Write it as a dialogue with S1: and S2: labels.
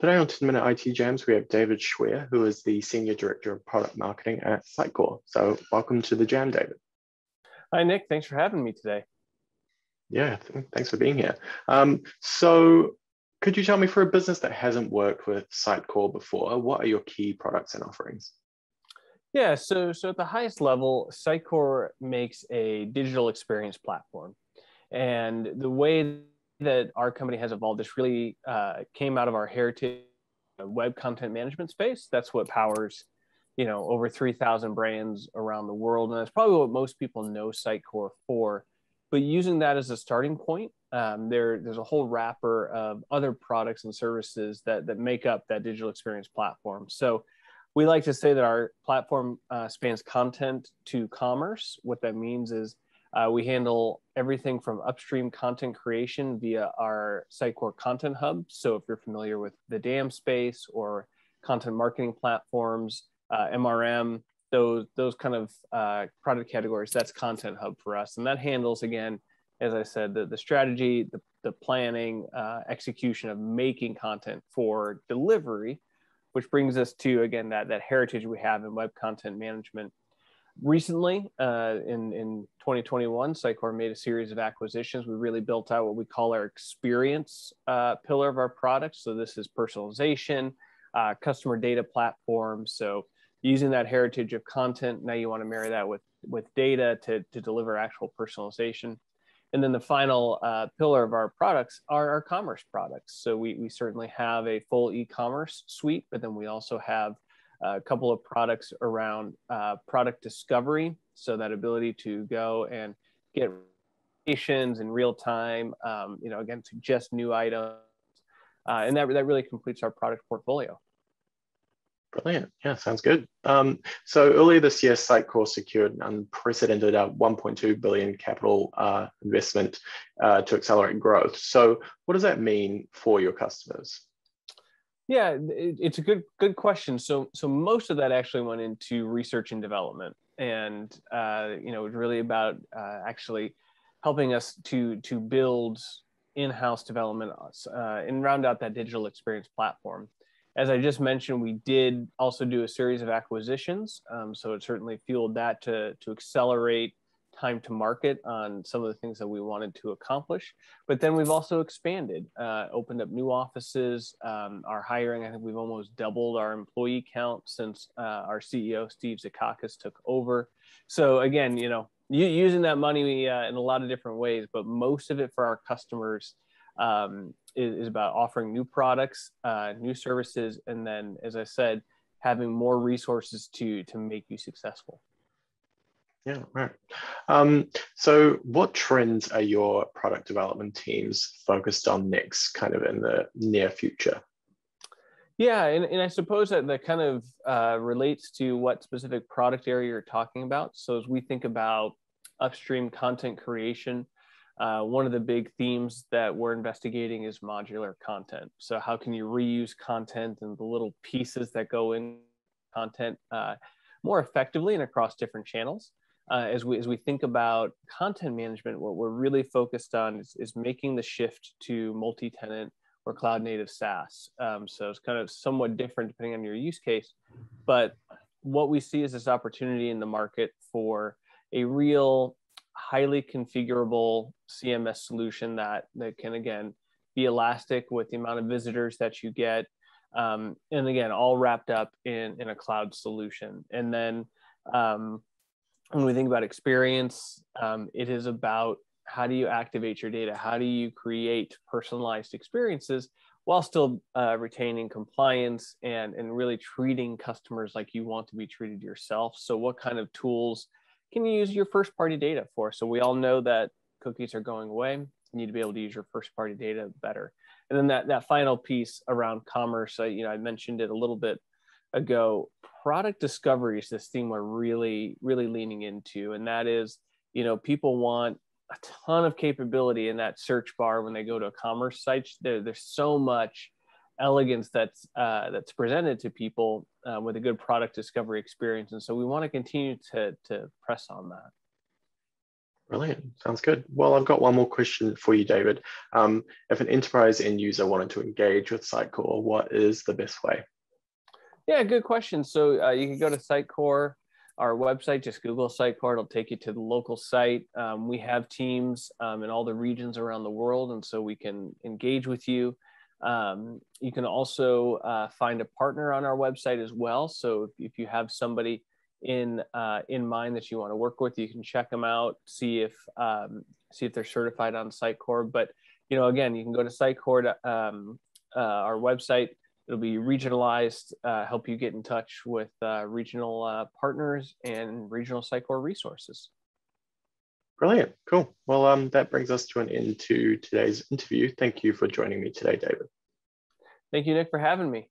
S1: Today on 10 Minute IT Jams, we have David Schweer, who is the Senior Director of Product Marketing at Sitecore. So welcome to the Jam, David.
S2: Hi, Nick. Thanks for having me today.
S1: Yeah, thanks for being here. So could you tell me, for a business that hasn't worked with Sitecore before, what are your key products and offerings?
S2: Yeah, so at the highest level, Sitecore makes a digital experience platform. And the way that our company has evolved, this really came out of our heritage web content management space. That's what powers, over 3,000 brands around the world. And that's probably what most people know Sitecore for. But using that as a starting point, there's a whole wrapper of other products and services that make up that digital experience platform. So we like to say that our platform spans content to commerce. What that means is we handle everything from upstream content creation via our Sitecore Content Hub. So if you're familiar with the DAM space or content marketing platforms, MRM, those kind of product categories, that's Content Hub for us. And that handles, again, as I said, the strategy, the planning, execution of making content for delivery, which brings us to, again, that heritage we have in web content management. Recently, in 2021, Sitecore made a series of acquisitions. We really built out what we call our experience pillar of our product. So this is personalization, customer data platform. So using that heritage of content, now you want to marry that with data to deliver actual personalization. And then the final pillar of our products are our commerce products. So we certainly have a full e-commerce suite, but then we also have a couple of products around product discovery. So that ability to go and get recommendations in real time, again, suggest new items. And that really completes our product portfolio.
S1: Brilliant. Yeah, sounds good. So earlier this year, Sitecore secured an unprecedented $1.2 billion capital investment to accelerate growth. So what does that mean for your customers?
S2: Yeah, it's a good question. So most of that actually went into research and development, and it was really about actually helping us to build in-house development and round out that digital experience platform. As I just mentioned, we did also do a series of acquisitions. So it certainly fueled that to accelerate time to market on some of the things that we wanted to accomplish. But then we've also expanded, opened up new offices, our hiring. I think we've almost doubled our employee count since our CEO, Steve Zakakis, took over. So again, using that money in a lot of different ways, but most of it for our customers is about offering new products, new services, and then, as I said, having more resources to make you successful.
S1: Yeah, right. So what trends are your product development teams focused on next, kind of in the near future?
S2: Yeah, and I suppose that kind of relates to what specific product area you're talking about. So as we think about upstream content creation, one of the big themes that we're investigating is modular content. So how can you reuse content and the little pieces that go in content more effectively and across different channels? As we think about content management, what we're really focused on is making the shift to multi-tenant or cloud-native SaaS. So it's kind of somewhat different depending on your use case. But what we see is this opportunity in the market for a real highly configurable CMS solution that can, again, be elastic with the amount of visitors that you get. And again, all wrapped up in a cloud solution. And then when we think about experience, it is about how do you activate your data? How do you create personalized experiences while still retaining compliance and really treating customers like you want to be treated yourself? So what kind of tools can you use your first party data for? So we all know that cookies are going away. You need to be able to use your first party data better. And then that final piece around commerce, I mentioned it a little bit ago. Product discovery is this theme we're really, really leaning into. And that is, people want a ton of capability in that search bar when they go to a commerce site. There's so much elegance that's presented to people with a good product discovery experience. And so we want to continue to press on that.
S1: Brilliant. Sounds good. Well, I've got one more question for you, David. If an enterprise end user wanted to engage with Sitecore, what is the best way?
S2: Yeah, good question. So you can go to Sitecore, our website, just Google Sitecore, it'll take you to the local site. We have teams in all the regions around the world, and so we can engage with you. You can also find a partner on our website as well. So if you have somebody in mind that you want to work with, you can check them out, see if they're certified on Sitecore. But again, you can go to Sitecore, our website. It'll be regionalized, help you get in touch with regional partners and regional Sitecore resources.
S1: Brilliant. Cool. Well, that brings us to an end to today's interview. Thank you for joining me today, David.
S2: Thank you, Nick, for having me.